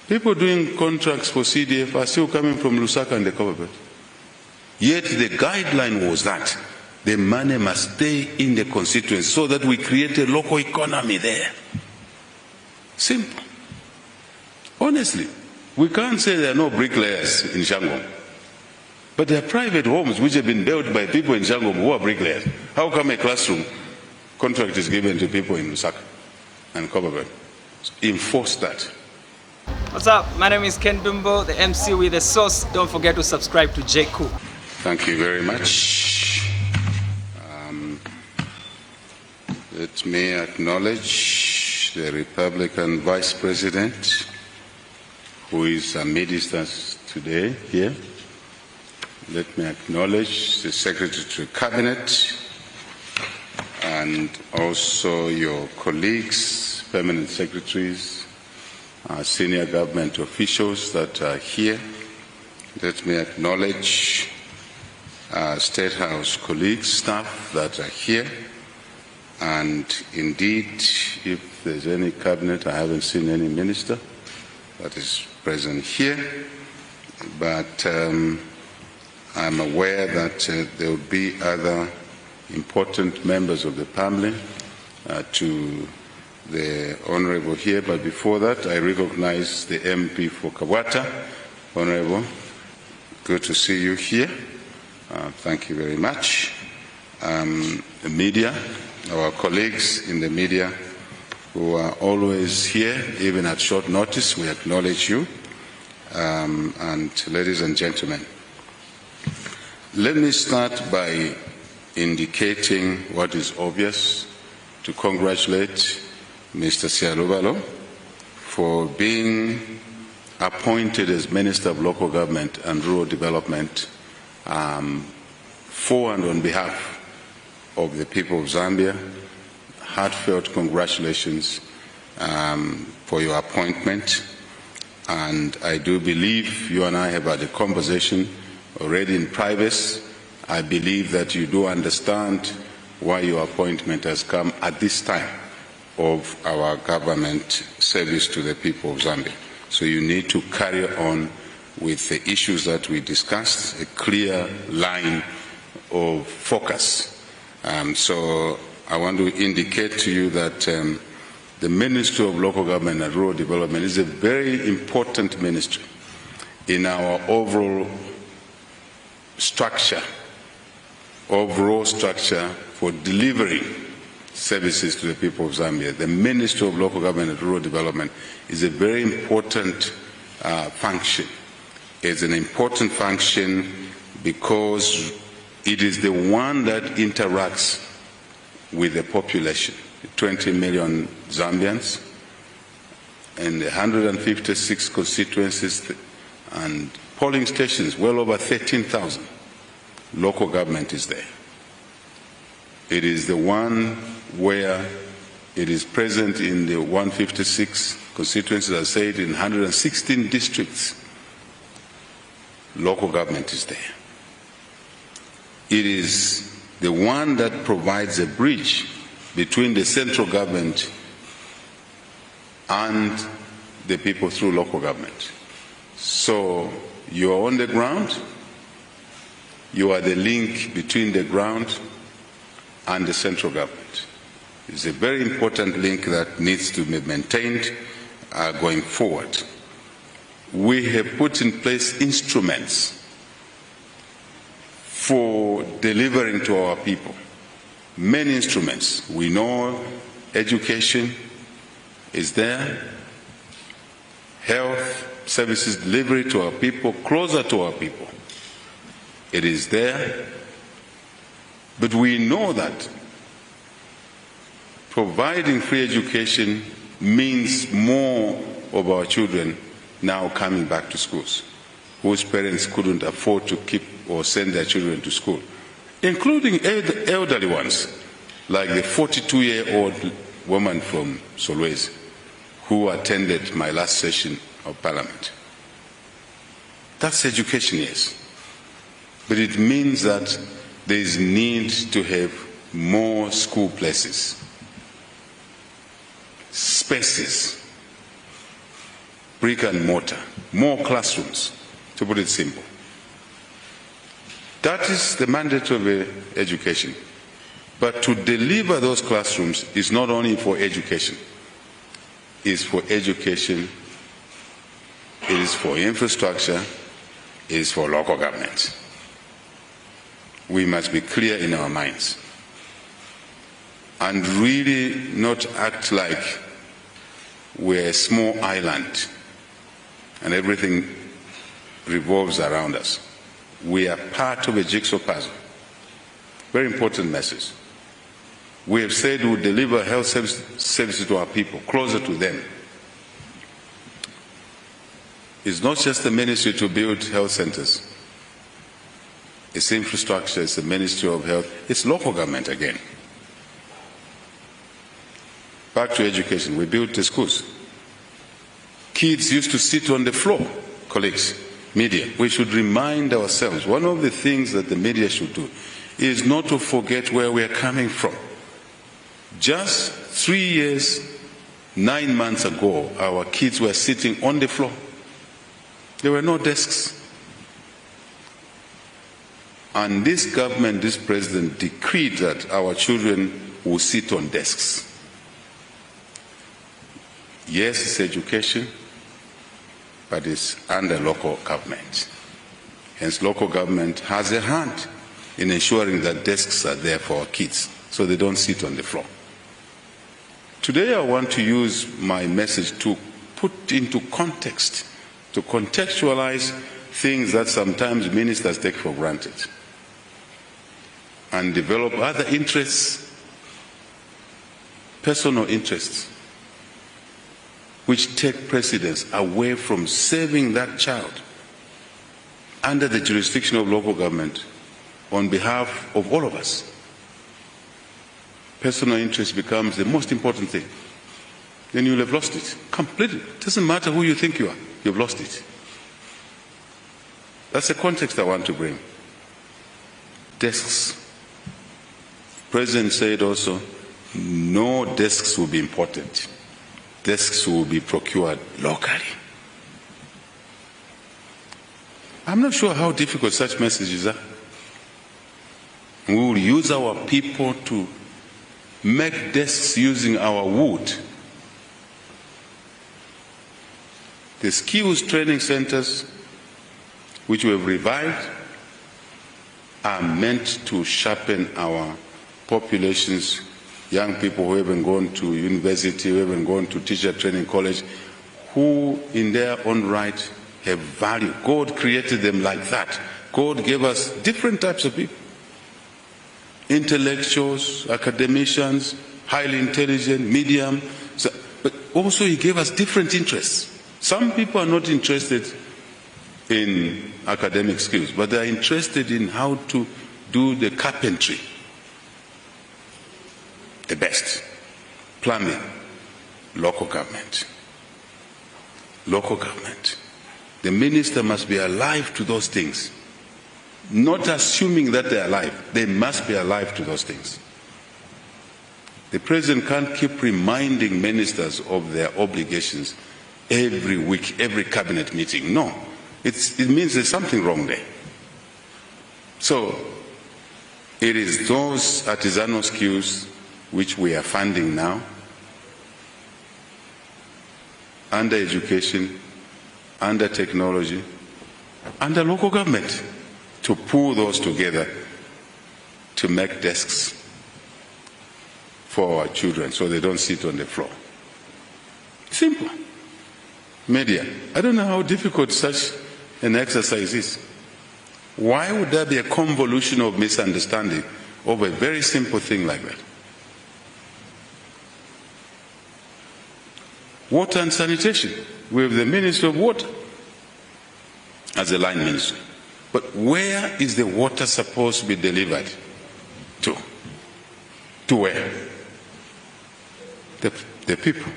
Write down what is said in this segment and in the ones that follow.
People doing contracts for CDF are still coming from Lusaka and the Copperbelt. Yet the guideline was that the money must stay in the constituency so that we create a local economy there. Simple. Honestly, we can't say there are no bricklayers in Shangom. But there are private homes which have been built by people in Shangom who are bricklayers. How come a classroom contract is given to people in Lusaka and Copperbelt? So enforce that. What's up? My name is Nkombo, the MC with the sauce. Don't forget to subscribe to J. Cool. Thank you very much. Let me acknowledge the Republican Vice President who is amidst us today here. Let me acknowledge the Secretary to Cabinet and also your colleagues, permanent secretaries, senior government officials that are here. Let me acknowledge State House colleagues, staff that are here. And indeed, if there's any cabinet, I haven't seen any minister that is present here. But I'm aware that there will be other important members of the family to the Honourable here. But before that, I recognize the MP for Kabwata. Honourable, good to see you here. Thank you very much. The media, our colleagues in the media who are always here, even at short notice, we acknowledge you. And ladies and gentlemen, let me start by indicating what is obvious, to congratulate Mr. Sialubalo for being appointed as Minister of Local Government and Rural Development for and on behalf of the people of Zambia. Heartfelt congratulations for your appointment. And I do believe you and I have had a conversation already in privacy. I believe that you do understand why your appointment has come at this time of our government service to the people of Zambia. So you need to carry on with the issues that we discussed, a clear line of focus. So I want to indicate to you that the Ministry of Local Government and Rural Development is a very important ministry in our overall structure, for delivering services to the people of Zambia. The Ministry of Local Government and Rural Development is a very important function. It's an important function because it is the one that interacts with the population, 20 million Zambians, and 156 constituencies and polling stations, well over 13,000. Local government is there. It is the one where it is present in the 156 constituencies, I said, in 116 districts. Local government is there. It is the one that provides a bridge between the central government and the people through local government. So you are on the ground, you are the link between the ground and the central government. It's a very important link that needs to be maintained going forward. We have put in place instruments for delivering to our people. Many instruments. We know education is there, health services delivery to our people, closer to our people. It is there. But we know that providing free education means more of our children now coming back to schools, whose parents couldn't afford to keep or send their children to school, including elderly ones, like the 42-year-old woman from Solwezi, who attended my last session of Parliament. That's education, yes. But it means that there is need to have more school places, spaces, brick and mortar, more classrooms, to put it simple. That is the mandate of education. But to deliver those classrooms is not only for education. It is for education, it is for infrastructure, it is for local government. We must be clear in our minds and really not act like we're a small island and everything revolves around us. We are part of a jigsaw puzzle. Very important message. We have said we'll deliver health services to our people, closer to them. It's not just the ministry to build health centers. It's infrastructure, it's the Ministry of Health, it's local government again. Back to education, we built the schools. Kids used to sit on the floor, colleagues, media. We should remind ourselves, one of the things that the media should do is not to forget where we are coming from. Just 3 years, 9 months ago, our kids were sitting on the floor. There were no desks. And this government, this president, decreed that our children will sit on desks. Yes, it's education, but it's under local government. Hence, local government has a hand in ensuring that desks are there for our kids, so they don't sit on the floor. Today, I want to use my message to put into context, to contextualize things that sometimes ministers take for granted and develop other interests, personal interests, which take precedence away from saving that child under the jurisdiction of local government on behalf of all of us. Personal interest becomes the most important thing. Then you'll have lost it completely. It doesn't matter who you think you are, you've lost it. That's the context I want to bring. Desks. The President said also, no desks will be imported. Desks will be procured locally. I'm not sure how difficult such messages are. We will use our people to make desks using our wood. The skills training centers, which we have revived, are meant to sharpen our populations, young people who haven't gone to university, who haven't gone to teacher training college, who in their own right have value. God created them like that. God gave us different types of people. Intellectuals, academicians, highly intelligent, medium, but also He gave us different interests. Some people are not interested in academic skills, but they are interested in how to do the carpentry the best. Plumbing, local government. Local government. The minister must be alive to those things. Not assuming that they're alive. They must be alive to those things. The president can't keep reminding ministers of their obligations every week, every cabinet meeting. No. It means there's something wrong there. So, it is those artisanal skills which we are funding now, under education, under technology, under local government, to pull those together to make desks for our children so they don't sit on the floor. Simple. Media. I don't know how difficult such an exercise is. Why would there be a convolution of misunderstanding over a very simple thing like that? Water and sanitation. We have the Ministry of Water as a line ministry. But where is the water supposed to be delivered to? To where? The people.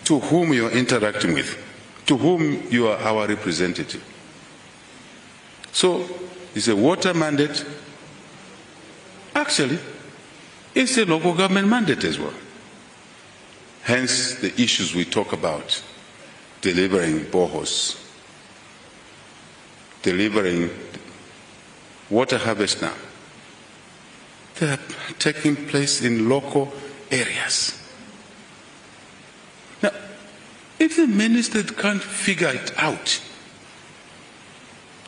To whom you are interacting with. To whom you are our representative. So, it's a water mandate. Actually, it's a local government mandate as well. Hence, the issues we talk about delivering boreholes, delivering water harvest now. They are taking place in local areas. Now, if the minister can't figure it out,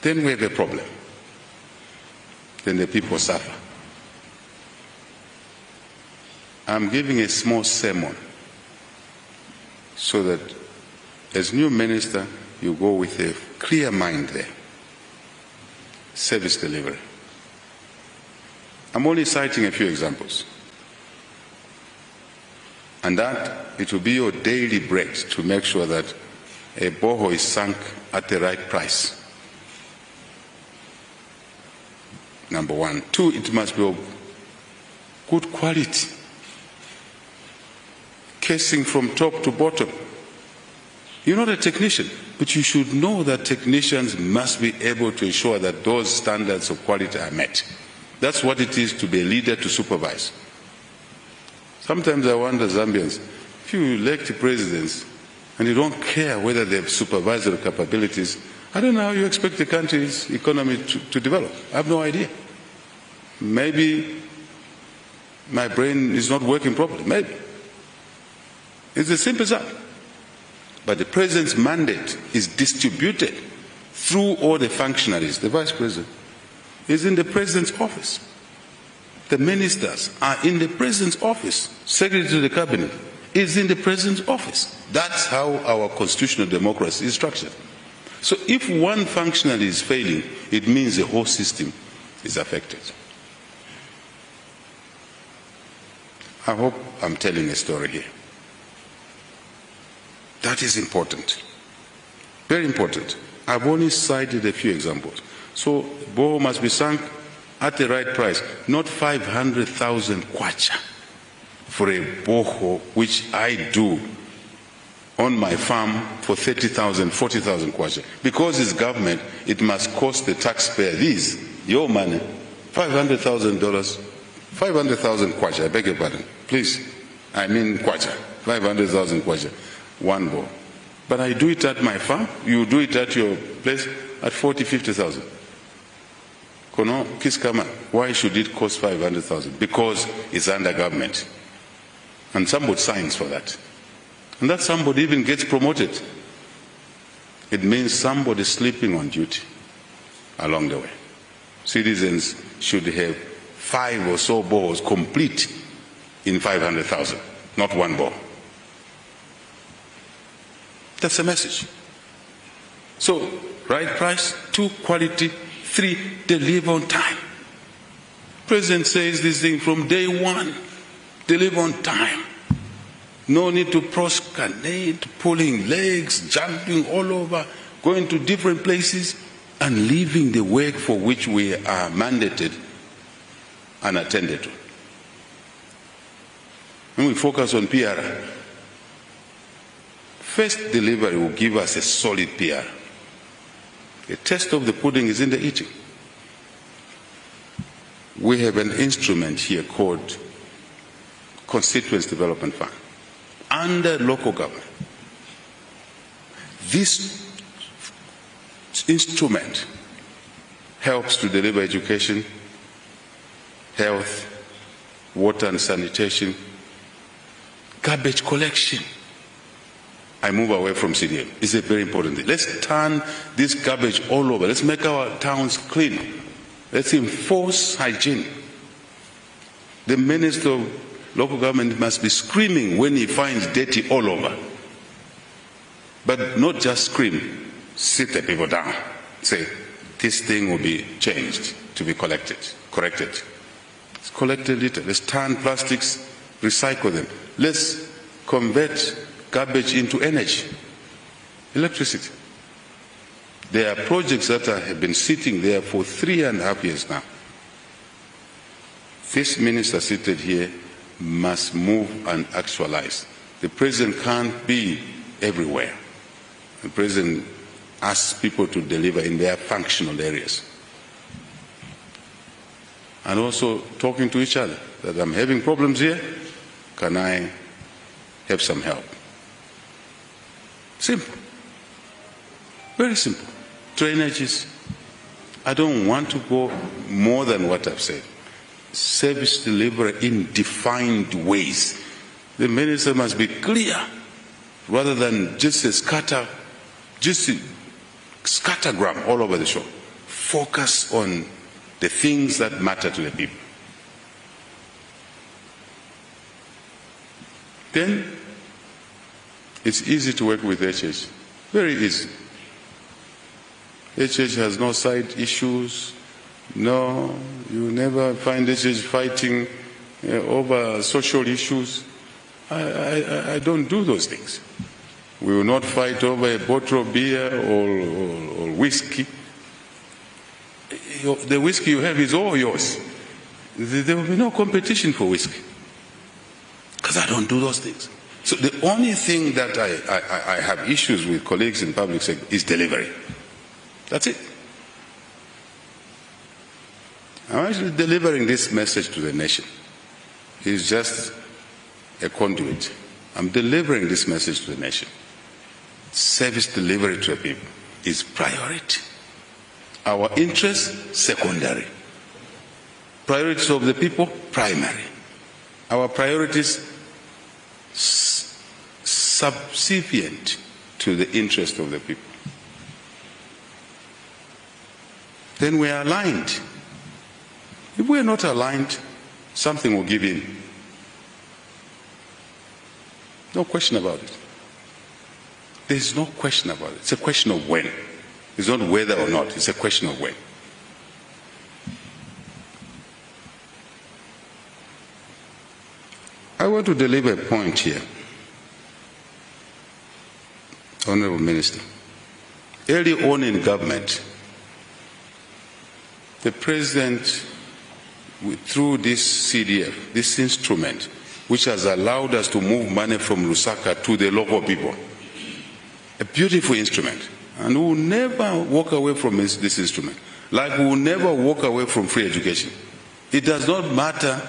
then we have a problem. Then the people suffer. I'm giving a small sermon so that as new minister, you go with a clear mind there. Service delivery. I'm only citing a few examples. And that it will be your daily bread to make sure that a borehole is sunk at the right price. Number one. Two, it must be of good quality. Casing from top to bottom. You're not a technician, but you should know that technicians must be able to ensure that those standards of quality are met. That's what it is to be a leader, to supervise. Sometimes I wonder, Zambians, if you elect presidents and you don't care whether they have supervisory capabilities, I don't know how you expect the country's economy to develop. I have no idea. Maybe my brain is not working properly. Maybe. It's as simple as that. But the president's mandate is distributed through all the functionaries. The vice president is in the president's office. The ministers are in the president's office. Secretary to the cabinet is in the president's office. That's how our constitutional democracy is structured. So if one functionary is failing, it means the whole system is affected. I hope I'm telling a story here. That is important. Very important. I've only cited a few examples. So borehole must be sunk at the right price, not 500,000 kwacha for a borehole, which I do on my farm for 30,000, 40,000 kwacha. Because it's government, it must cost the taxpayer your money, $500,000, 500,000 kwacha, I beg your pardon. Please, I mean kwacha, 500,000 kwacha. One bore. But I do it at my farm, you do it at your place at 40, 50,000. Kono, Kiskama, why should it cost 500,000? Because it's under government. And somebody signs for that. And that somebody even gets promoted. It means somebody sleeping on duty along the way. Citizens should have 5 or so bores complete in 500,000, not one bore. That's the message. So, right price, 2, quality, 3, deliver on time. President says this thing from day one, deliver on time. No need to proscanate, pulling legs, jumping all over, going to different places, and leaving the work for which we are mandated unattended to. When we focus on PR, first delivery will give us a solid PR. The taste of the pudding is in the eating. We have an instrument here called Constituency Development Fund under local government. This instrument helps to deliver education, health, water and sanitation, garbage collection. I move away from CDM. It's a very important thing. Let's turn this garbage all over. Let's make our towns clean. Let's enforce hygiene. The Minister of Local Government must be screaming when he finds dirty all over. But not just scream, sit the people down. Say, this thing will be changed to be corrected. Let's collect a litter. Let's turn plastics, recycle them. Let's convert garbage into energy, electricity. There are projects that have been sitting there for 3.5 years now. This minister seated here must move and actualize. The president can't be everywhere. The president asks people to deliver in their functional areas. And also talking to each other, that I'm having problems here, can I have some help? Simple. Very simple. Drainages. I don't want to go more than what I've said. Service delivery in defined ways. The minister must be clear rather than just a scattergram all over the show. Focus on the things that matter to the people. Then it's easy to work with HH. Very easy. HH has no side issues. No, you never find HH fighting over social issues. I don't do those things. We will not fight over a bottle of beer or whiskey. The whiskey you have is all yours. There will be no competition for whiskey, because I don't do those things. So the only thing that I have issues with colleagues in public sector is delivery. That's it. I'm actually delivering this message to the nation. It's just a conduit. I'm delivering this message to the nation. Service delivery to the people is priority. Our interests, secondary. Priorities of the people, primary. Our priorities, subservient to the interest of the people. Then we are aligned. If we are not aligned, something will give in. No question about it. There is no question about it. It's a question of when. It's not whether or not. It's a question of when. I want to deliver a point here. Honorable Minister, early on in government, the President, through this CDF, this instrument, which has allowed us to move money from Lusaka to the local people, a beautiful instrument, and we will never walk away from this instrument, like we will never walk away from free education. It does not matter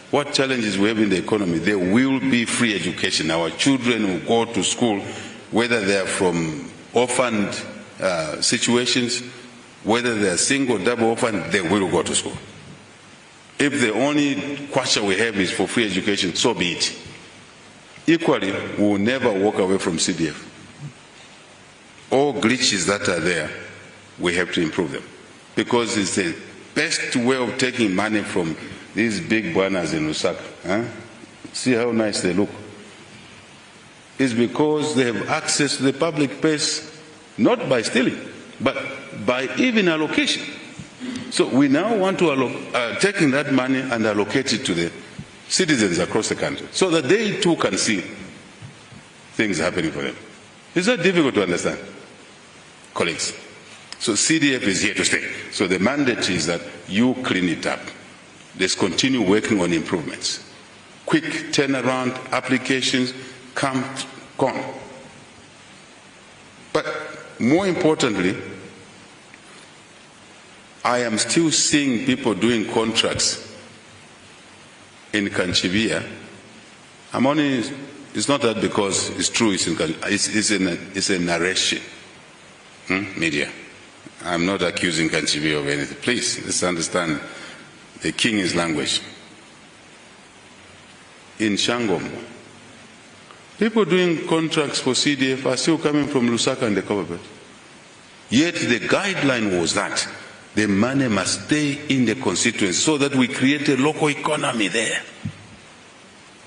what challenges we have in the economy, there will be free education. Our children will go to school, whether they are from orphaned situations, whether they are single, double orphaned, they will go to school. If the only question we have is for free education, so be it. Equally, we will never walk away from CDF. All glitches that are there, we have to improve them, because it's the best way of taking money from these big banners in Lusaka. Huh? See how nice they look. It's because they have access to the public purse, not by stealing, but by even allocation. So we now want to taking that money and allocate it to the citizens across the country, so that they too can see things happening for them. Is that difficult to understand, colleagues? So CDF is here to stay. So the mandate is that you clean it up. Let's continue working on improvements. Quick turnaround applications, gone. But more importantly, I am still seeing people doing contracts in Kanchivia. It's not that because it's true, it's a narration. Media. I'm not accusing Kanchivia of anything. Please, let's understand the king's language. In Nkombo, people doing contracts for CDF are still coming from Lusaka and the Copperbelt. Yet the guideline was that the money must stay in the constituency so that we create a local economy there.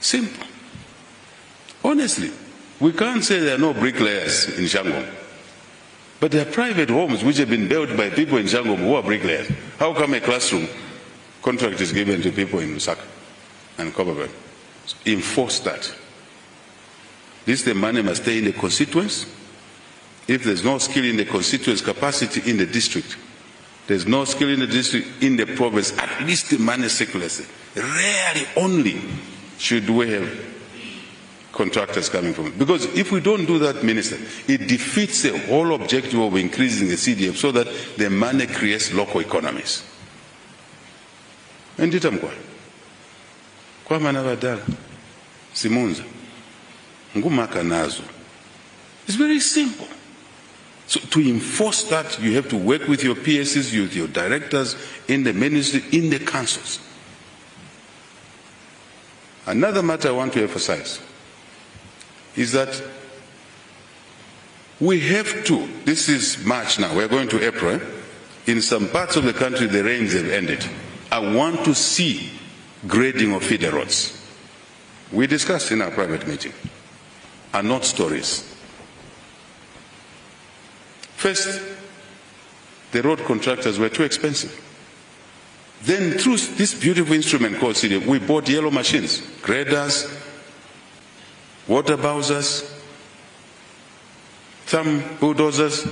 Simple. Honestly, we can't say there are no bricklayers in Nkombo. But there are private homes which have been built by people in Nkombo who are bricklayers. How come a classroom contract is given to people in Lusaka and Copperbelt? So enforce that. The money must stay in the constituents. If there's no skill in the constituents, capacity in the district, there's no skill in the district, in the province, at least the money circulates. Rarely only should we have contractors coming from it. Because if we don't do that, Minister, it defeats the whole objective of increasing the CDF so that the money creates local economies. Ndita mkwa. Kwa mana badala. Simunza. Ngumaka nazo. It's very simple. So to enforce that, you have to work with your PSs, with your directors, in the ministry, in the councils. Another matter I want to emphasize is that we have to, this is March now, we're going to April, in some parts of the country the rains have ended. I want to see grading of feeder roads. We discussed in our private meeting, and not stories. First, the road contractors were too expensive. Then through this beautiful instrument called CDM, we bought yellow machines, graders, water bowsers, some bulldozers.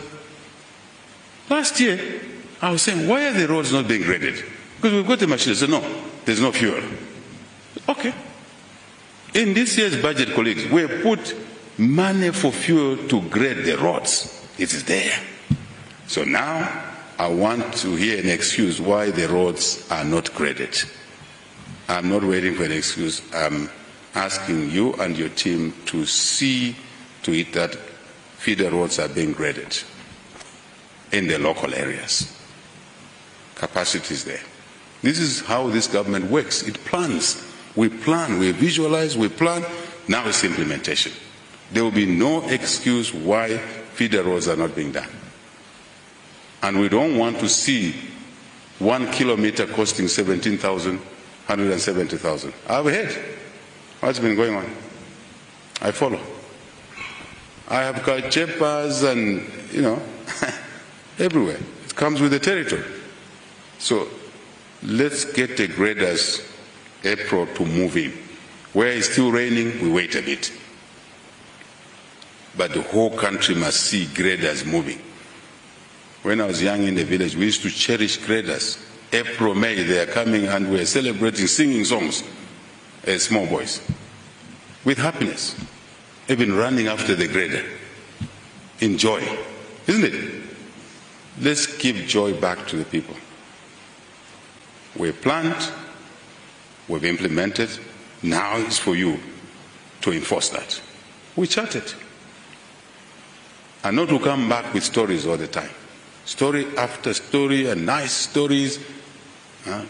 Last year, I was saying, why are the roads not being graded? Because we've got the machines. I said, no, there's no fuel. Okay. In this year's budget, colleagues, we have put money for fuel to grade the roads. It is there. So now I want to hear an excuse why the roads are not graded. I'm not waiting for an excuse. I'm asking you and your team to see to it that feeder roads are being graded in the local areas. Capacity is there. This is how this government works. It plans. We plan, we visualize, we plan. Now it's implementation. There will be no excuse why feeder roads are not being done. And we don't want to see 1 kilometer costing 17,000, 170,000. I've heard what's been going on. I follow. I have got cheppers and, everywhere. It comes with the territory. So let's get the graders April to move in. Where it's still raining, we wait a bit. But the whole country must see graders moving. When I was young in the village, we used to cherish graders. April, May, they are coming and we're celebrating, singing songs as small boys. With happiness. Even running after the grader. In joy. Isn't it? Let's give joy back to the people. We've planned, we've implemented, now it's for you to enforce that. We chatted. And not to come back with stories all the time. Story after story and nice stories,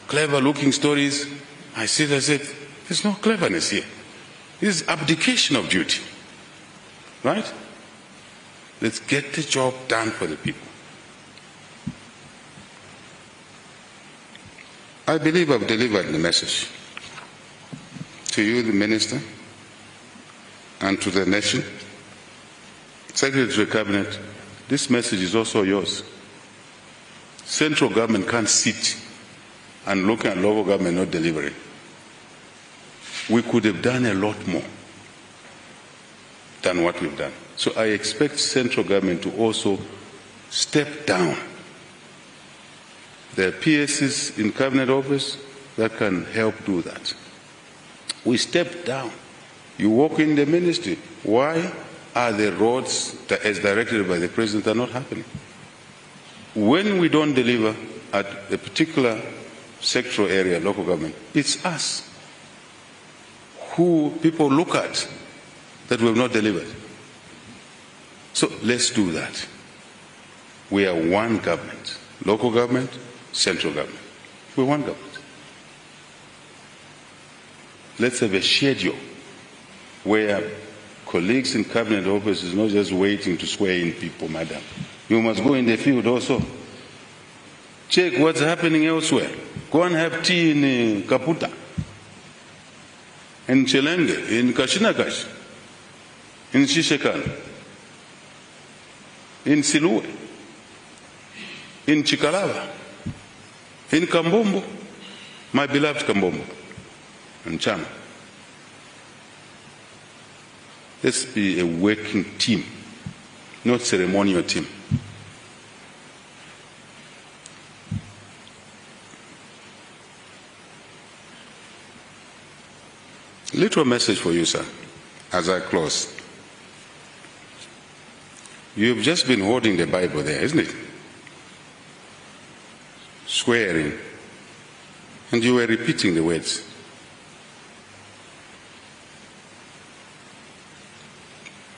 clever looking stories. I said, there's no cleverness here. This is abdication of duty. Right? Let's get the job done for the people. I believe I've delivered the message to you, the Minister, and to the nation. Secretary to the Cabinet, this message is also yours. Central government can't sit and look at local government not delivering. We could have done a lot more than what we've done. So I expect central government to also step down. There are PSs in Cabinet Office that can help do that. We step down. You walk in the ministry. Why are the roads that, as directed by the President, are not happening? When we don't deliver at a particular sectoral area, local government, it's us who people look at that we have not delivered. So let's do that. We are one government, local government, central government. We're one government. Let's have a schedule where colleagues in Cabinet Office is not just waiting to swear in people, madam. You must go in the field also. Check what's happening elsewhere. Go and have tea in Kaputa, in Chelenge, in Kashinakash, in Shishekan, in Silue, in Chikalava, in Kambombo, my beloved Kambombo, and Chama. Let's be a working team, not ceremonial team. Little message for you, sir, as I close. You've just been holding the Bible there, isn't it? Swearing. And you were repeating the words.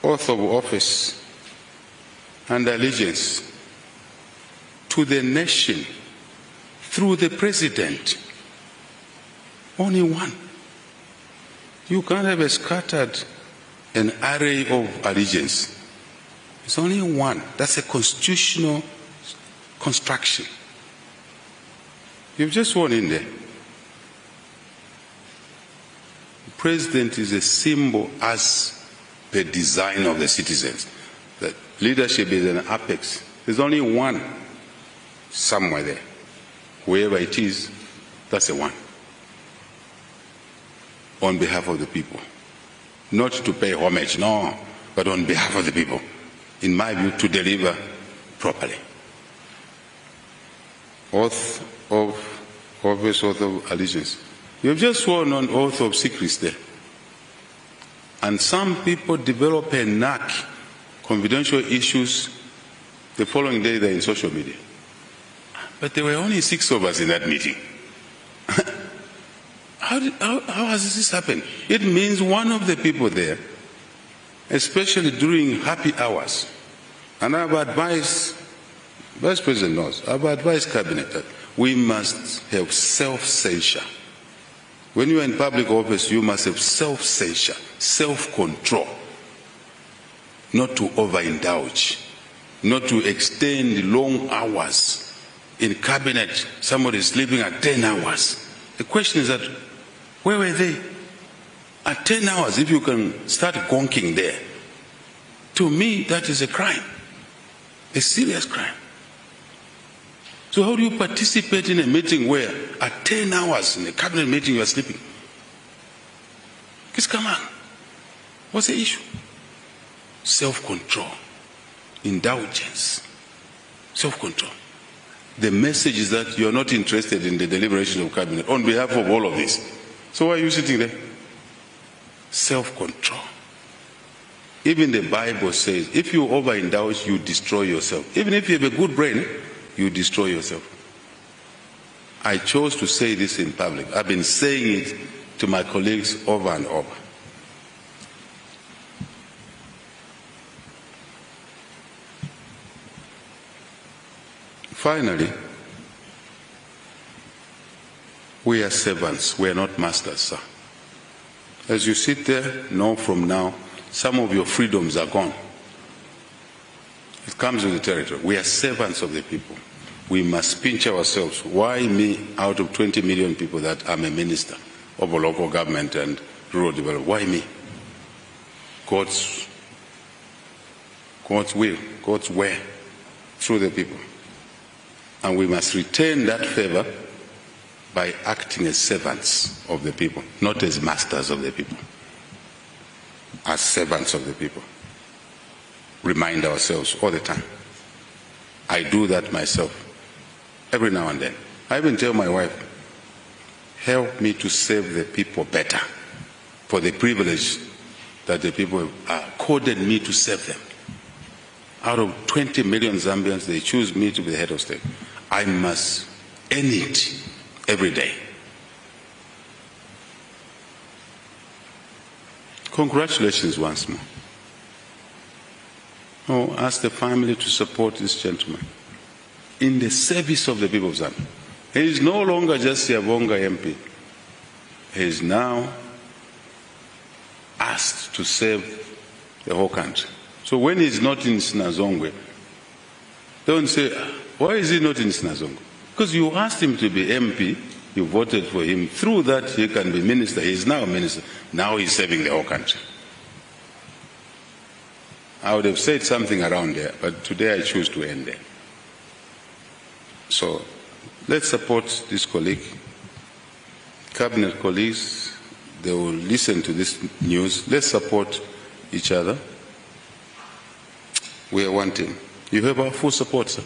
Oath of office and allegiance to the nation through the president. Only one. You can't have a scattered an array of allegiance. It's only one. That's a constitutional construction. You've just sworn in there. The president is a symbol as the design of the citizens. That leadership is an apex. There's only one somewhere there. Whoever it is, that's the one. On behalf of the people. Not to pay homage, no, but on behalf of the people. In my view, to deliver properly. Oath of office, oath of allegiance. You've just sworn on oath of secrecy there. And some people develop a knack, confidential issues, the following day they're in social media. But there were only 6 of us in that meeting. How has this happened? It means one of the people there, especially during happy hours, and I've advised, Vice President knows, I've advised Cabinet that we must have self-censure. When you are in public office, you must have self-censure, self-control, not to overindulge, not to extend long hours. In Cabinet, somebody is sleeping at 10 hours. The question is that, where were they? At 10 hours, if you can start gonking there, to me, that is a crime, a serious crime. So how do you participate in a meeting where at 10 hours in a cabinet meeting you are sleeping? Just come on. What's the issue? Self-control, indulgence, self-control. The message is that you are not interested in the deliberation of cabinet on behalf of all of this. So why are you sitting there? Self-control. Even the Bible says, if you overindulge, you destroy yourself. Even if you have a good brain, you destroy yourself. I chose to say this in public. I've been saying it to my colleagues over and over. Finally, we are servants, we are not masters, sir. As you sit there, know from now, some of your freedoms are gone. It comes with the territory. We are servants of the people. We must pinch ourselves. Why me out of 20 million people that I'm a minister of a local government and rural development? Why me? God's will, God's way, through the people. And we must retain that favor by acting as servants of the people, not as masters of the people, as servants of the people. Remind ourselves all the time. I do that myself, every now and then. I even tell my wife, help me to serve the people better for the privilege that the people have accorded me to serve them. Out of 20 million Zambians, they choose me to be the head of state. I must earn it every day. Congratulations once more. Oh, ask the family to support this gentleman in the service of the people of Zambia. He is no longer just Yavonga MP. He is now asked to serve the whole country. So when he's not in Sinazongwe, don't say, why is he not in Sinazongwe? Because you asked him to be MP, you voted for him. Through that, he can be minister. He is now a minister. Now he's serving the whole country. I would have said something around there, but today I choose to end there. So let's support this colleague. Cabinet colleagues, they will listen to this news. Let's support each other. We are one team. You have our full support, sir.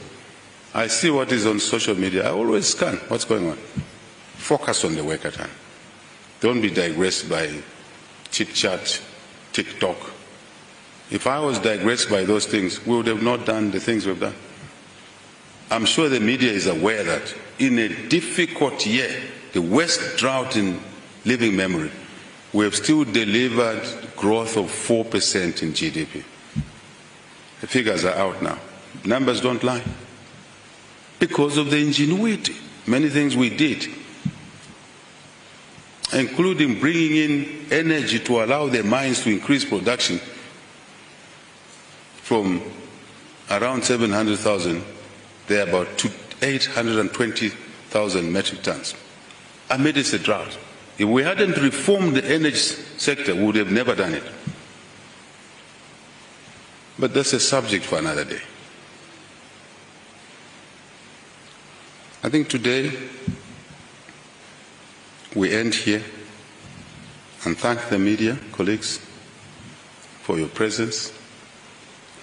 I see what is on social media. I always scan what's going on. Focus on the work at hand. Don't be digressed by chit-chat, TikTok. If I was digressed by those things, we would have not done the things we've done. I'm sure the media is aware that in a difficult year, the worst drought in living memory, we have still delivered growth of 4% in GDP. The figures are out now. Numbers don't lie. Because of the ingenuity, many things we did, including bringing in energy to allow the mines to increase production from around 700,000, they're about to 820,000 metric tons amidst the drought. If we hadn't reformed the energy sector, we would have never done it. But that's a subject for another day. I think today we end here and thank the media colleagues for your presence,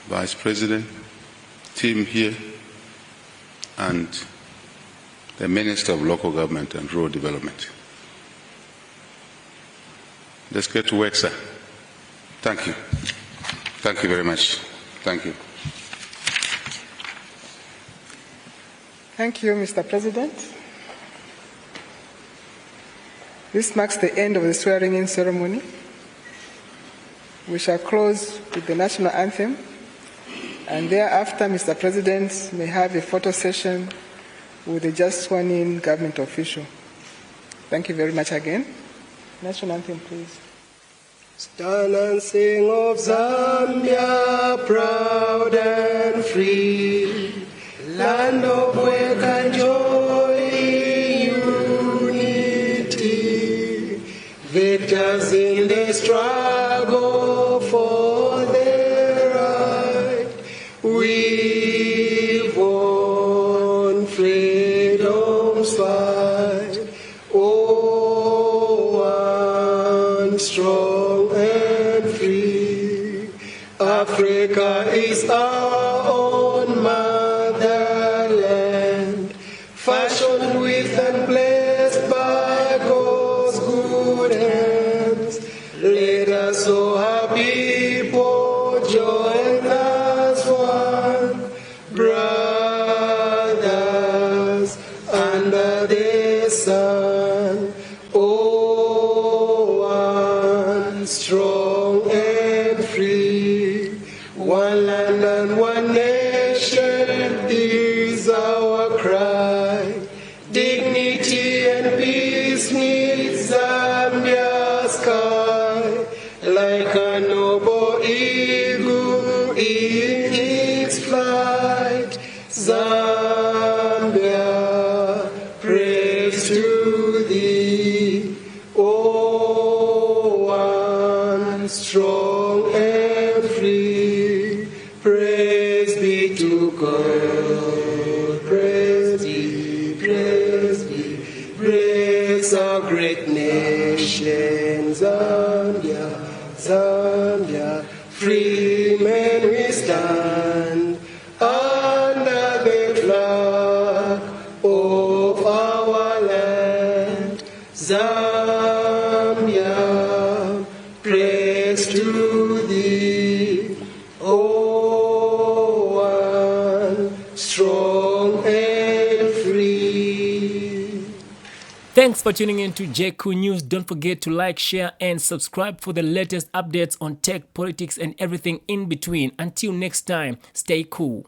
Vice President, team here, and the Minister of Local Government and Rural Development. Let's get to work, sir. Thank you. Thank you very much. Thank you. Thank you, Mr. President. This marks the end of the swearing-in ceremony. We shall close with the national anthem, and thereafter, Mr. President may have a photo session with the just sworn-in government official. Thank you very much again. National anthem, please. Stand and sing of Zambia, proud and free, land of work and joy, unity, victors in the struggle for their right. We've won freedom's fight. Oh, one strong and free. Africa is our own motherland, fashioned with and blessed by God's good hands. Let us, so our people, join as one, brothers under the sun. Oh, one strong and free, one land and one nation is our cry. Dignity and peace meet Zambia's sky, like a noble eagle in its flight. Zambia, praise to thee. Oh, one strong and free, praise be to God. Praise be, praise be, praise our great nation, Zambia, Zambia. Free men we stand under the flag of our land, Zambia, praise to thee. Oh, one strong and free. Thanks for tuning in to JQ News. Don't forget to like, share, and subscribe for the latest updates on tech, politics, and everything in between. Until next time, stay cool.